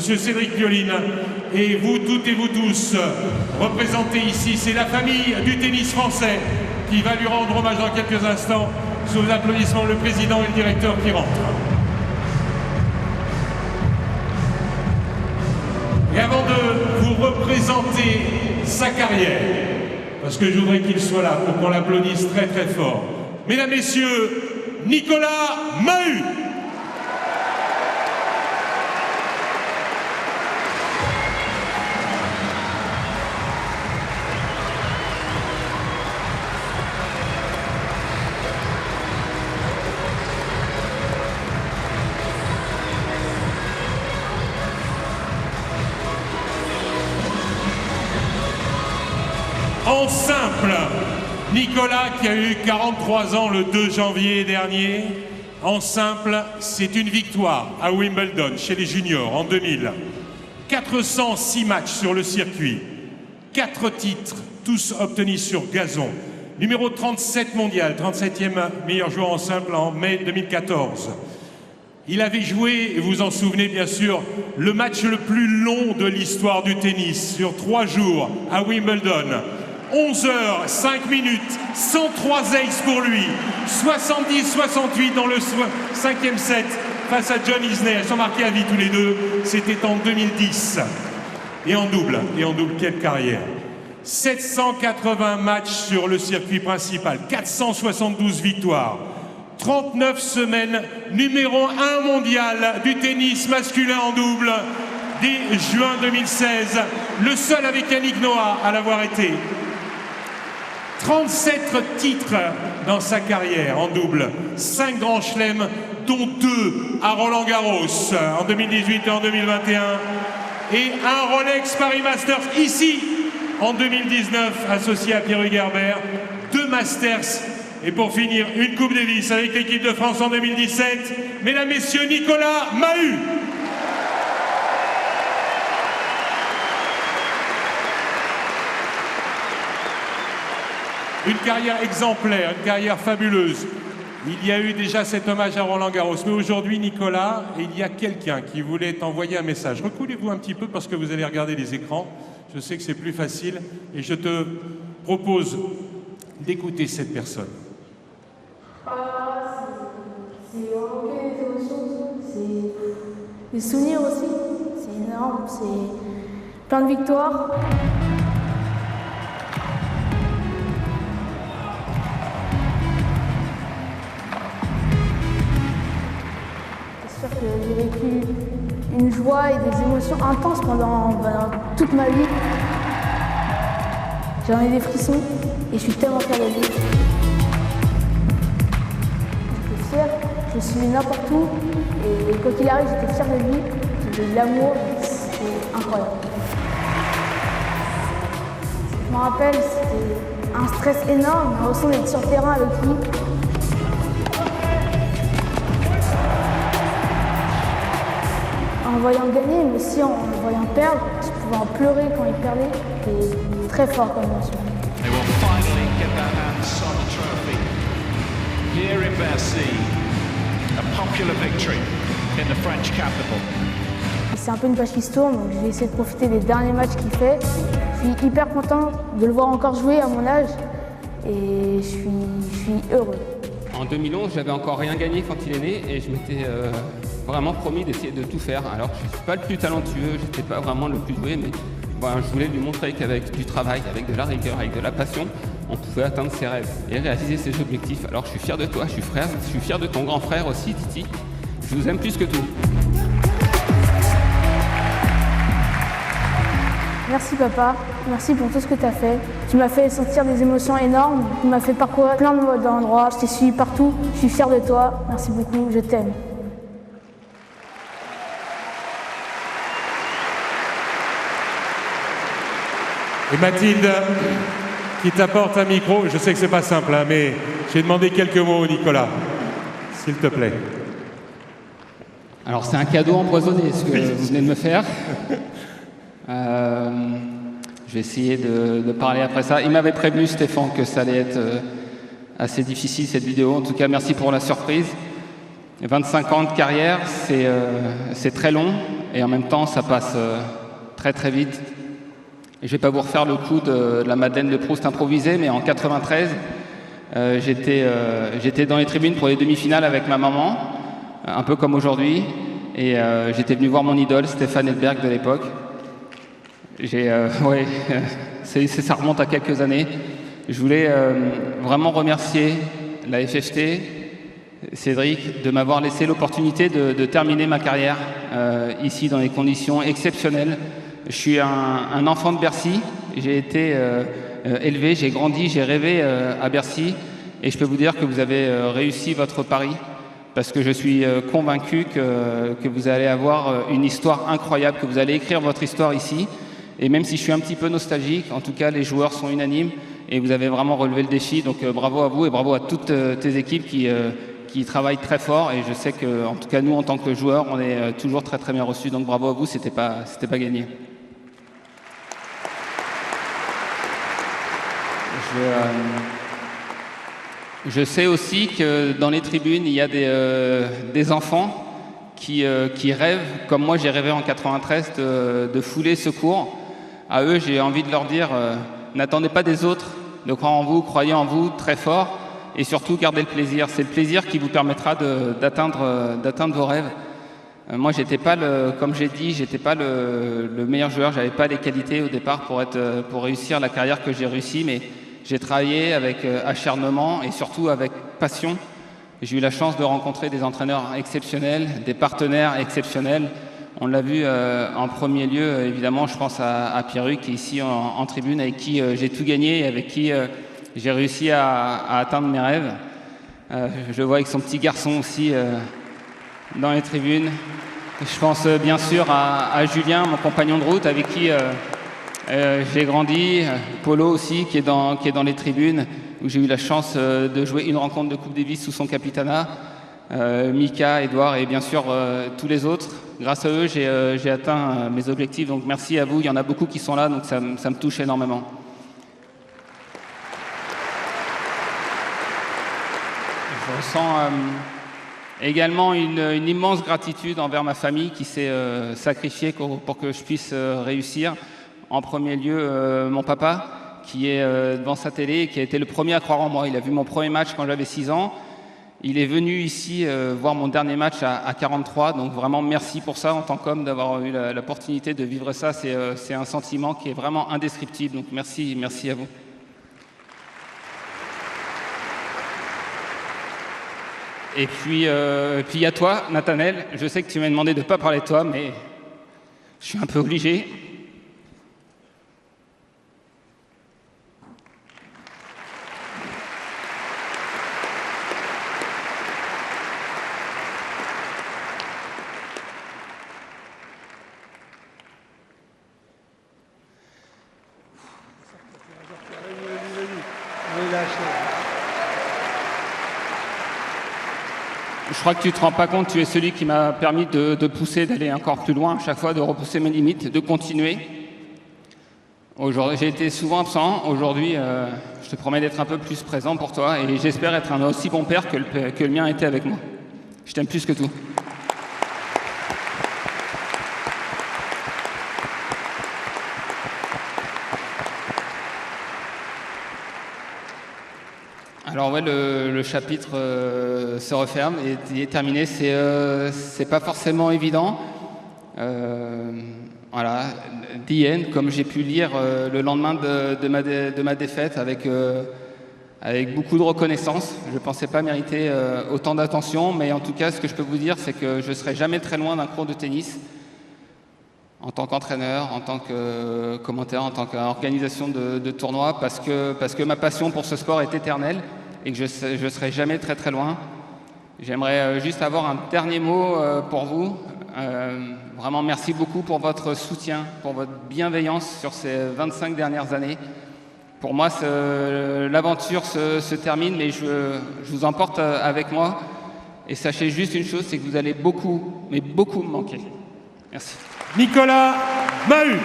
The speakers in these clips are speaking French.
Monsieur Cédric Pioline, et vous toutes et vous tous, représentés ici, c'est la famille du tennis français qui va lui rendre hommage dans quelques instants, sous les applaudissements, le président et le directeur qui rentrent. Et avant de vous représenter sa carrière, parce que je voudrais qu'il soit là pour qu'on l'applaudisse très très fort, mesdames, messieurs, Nicolas Mahut. En simple, Nicolas qui a eu 43 ans le 2 janvier dernier, en simple, c'est une victoire à Wimbledon chez les juniors en 2000. 406 matchs sur le circuit, 4 titres, tous obtenus sur gazon. Numéro 37 mondial, 37e meilleur joueur en simple en mai 2014. Il avait joué, et vous vous en souvenez bien sûr, le match le plus long de l'histoire du tennis sur 3 jours à Wimbledon. 11 heures, 5 minutes, 103 aces pour lui, 70-68 dans le 5e set face à John Isner. Ils sont marqués à vie tous les deux, c'était en 2010. Et en double, quelle carrière. 780 matchs sur le circuit principal, 472 victoires, 39 semaines, numéro 1 mondial du tennis masculin en double dès juin 2016, le seul avec Yannick Noah à l'avoir été. 37 titres dans sa carrière en double, 5 grands chelems, dont 2 à Roland-Garros en 2018 et en 2021, et un Rolex Paris Masters ici en 2019, associé à Pierre Hugerbert, 2 Masters, et pour finir, une Coupe Davis avec l'équipe de France en 2017. Mesdames, Messieurs, Nicolas Mahut. Une carrière exemplaire, une carrière fabuleuse. Il y a eu déjà cet hommage à Roland-Garros. Mais aujourd'hui, Nicolas, il y a quelqu'un qui voulait t'envoyer un message. Reculez-vous un petit peu parce que vous allez regarder les écrans. Je sais que c'est plus facile. Et je te propose d'écouter cette personne. C'est vraiment des émotions. C'est des souvenirs aussi. C'est énorme. C'est plein de victoires. J'ai vécu une joie et des émotions intenses pendant toute ma vie. J'en ai des frissons et je suis tellement fière de lui. J'étais fière, je me suis mis n'importe où et quoi qu'il arrive, j'étais fière de lui. J'ai de l'amour, c'est incroyable. Je me rappelle, c'était un stress énorme, on ressent d'être sur le terrain avec lui. En voyant gagner, mais aussi en voyant perdre, je pouvais en pleurer quand il perdait. C'était très fort comme émotion. They will finally get their hands on the trophy. Here in Bercy, a popular victory in the French capital. C'est un peu une page qui se tourne, donc je vais essayer de profiter des derniers matchs qu'il fait. Je suis hyper content de le voir encore jouer à mon âge et je suis heureux. En 2011, j'avais encore rien gagné quand il est né et je m'étais vraiment promis d'essayer de tout faire. Alors je ne suis pas le plus talentueux, je n'étais pas vraiment le plus doué, mais voilà, je voulais lui montrer qu'avec du travail, avec de la rigueur, avec de la passion, on pouvait atteindre ses rêves et réaliser ses objectifs. Alors je suis fier de toi, je suis fier de ton grand frère aussi, Titi. Je vous aime plus que tout. Merci papa, merci pour tout ce que tu as fait. Tu m'as fait sentir des émotions énormes, tu m'as fait parcourir plein d'endroits, je t'ai suivi partout, je suis fier de toi, merci beaucoup, je t'aime. Et Mathilde, qui t'apporte un micro, je sais que c'est pas simple, hein, mais j'ai demandé quelques mots, Nicolas, s'il te plaît. Alors c'est un cadeau empoisonné ce que vous venez de me faire. Je vais essayer de parler après ça. Il m'avait prévenu, Stéphane, que ça allait être assez difficile cette vidéo. En tout cas, merci pour la surprise. 25 ans de carrière, c'est très long et en même temps ça passe très très vite. Et je ne vais pas vous refaire le coup de la Madeleine de Proust improvisée, mais en 93, j'étais dans les tribunes pour les demi-finales avec ma maman, un peu comme aujourd'hui, et j'étais venu voir mon idole, Stéphane Edberg de l'époque. Ça remonte à quelques années. Je voulais vraiment remercier la FFT, Cédric, de m'avoir laissé l'opportunité de terminer ma carrière ici dans des conditions exceptionnelles. Je suis un enfant de Bercy, j'ai été élevé, j'ai grandi, j'ai rêvé à Bercy et je peux vous dire que vous avez réussi votre pari parce que je suis convaincu que vous allez avoir une histoire incroyable, que vous allez écrire votre histoire ici et même si je suis un petit peu nostalgique, en tout cas les joueurs sont unanimes et vous avez vraiment relevé le défi, donc bravo à vous et bravo à toutes tes équipes qui travaillent très fort et je sais que en tout cas nous en tant que joueurs on est toujours très très bien reçus, donc bravo à vous, c'était pas gagné. Je sais aussi que dans les tribunes, il y a des enfants qui rêvent, comme moi j'ai rêvé en 93, de fouler secours. À eux, j'ai envie de leur dire, n'attendez pas des autres de croire en vous, croyez en vous très fort et surtout gardez le plaisir. C'est le plaisir qui vous permettra d'atteindre vos rêves. Moi, comme j'ai dit, j'étais pas le meilleur joueur, j'avais pas les qualités au départ pour réussir la carrière que j'ai réussi, mais j'ai travaillé avec acharnement et surtout avec passion. J'ai eu la chance de rencontrer des entraîneurs exceptionnels, des partenaires exceptionnels. On l'a vu en premier lieu, évidemment, je pense à Pierru qui est ici en tribune, avec qui j'ai tout gagné et avec qui j'ai réussi à atteindre mes rêves. Je le vois avec son petit garçon aussi dans les tribunes. Je pense bien sûr à Julien, mon compagnon de route, avec qui j'ai grandi, Polo aussi, qui est dans les tribunes, où j'ai eu la chance de jouer une rencontre de Coupe Davis sous son capitanat, Mika, Edouard et bien sûr tous les autres. Grâce à eux, j'ai atteint mes objectifs, donc merci à vous. Il y en a beaucoup qui sont là, donc ça me touche énormément. Je ressens également une immense gratitude envers ma famille qui s'est sacrifiée pour que je puisse réussir. En premier lieu, mon papa, qui est devant sa télé et qui a été le premier à croire en moi. Il a vu mon premier match quand j'avais 6 ans. Il est venu ici voir mon dernier match à 43. Donc vraiment, merci pour ça en tant qu'homme d'avoir eu l'opportunité de vivre ça. C'est un sentiment qui est vraiment indescriptible. Donc merci à vous. Et puis à toi, Nathanaël. Je sais que tu m'as demandé de ne pas parler de toi, mais je suis un peu obligé. Je crois que tu ne te rends pas compte, tu es celui qui m'a permis de pousser, d'aller encore plus loin, à chaque fois de repousser mes limites, de continuer. Aujourd'hui, j'ai été souvent absent, aujourd'hui je te promets d'être un peu plus présent pour toi et j'espère être un aussi bon père que le mien était avec moi. Je t'aime plus que tout. Alors ouais, le chapitre se referme et est terminé. C'est pas forcément évident. Voilà, the end, comme j'ai pu lire le lendemain de ma défaite, avec beaucoup de reconnaissance. Je ne pensais pas mériter autant d'attention, mais en tout cas, ce que je peux vous dire, c'est que je ne serai jamais très loin d'un cours de tennis. En tant qu'entraîneur, en tant que commentateur, en tant qu'organisation de tournois, parce que ma passion pour ce sport est éternelle et que je serai jamais très très loin. J'aimerais juste avoir un dernier mot pour vous. Vraiment merci beaucoup pour votre soutien, pour votre bienveillance sur ces 25 dernières années. Pour moi, l'aventure se termine, mais je vous emporte avec moi. Et sachez juste une chose, c'est que vous allez beaucoup, mais beaucoup me manquer. Merci. Nicolas Mahut.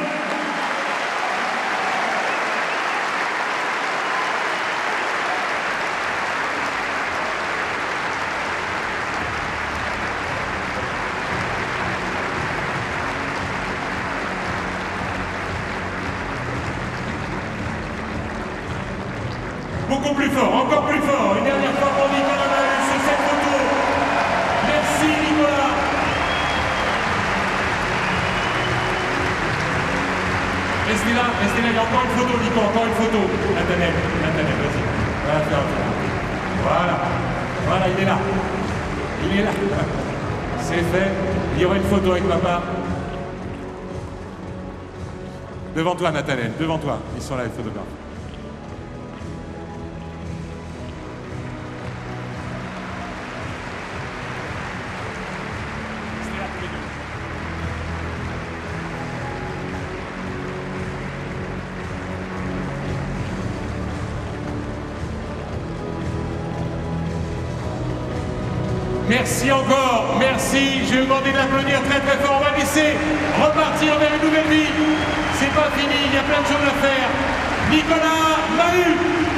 Beaucoup plus fort, encore plus fort. Une dernière fois pour Nicolas Mahut sur cette photo. Merci Nicolas. Restez là, il y a encore une photo, Nico, encore une photo. Nathanaël, vas-y. Voilà, il est là. Il est là. C'est fait. Il y aura une photo avec papa. Devant toi, Nathanaël, devant toi. Ils sont là, les photographes. Merci encore, merci. Je vais vous demander d'applaudir très très fort. On va laisser repartir vers une nouvelle vie. C'est pas fini, il y a plein de choses à faire. Nicolas Mahut.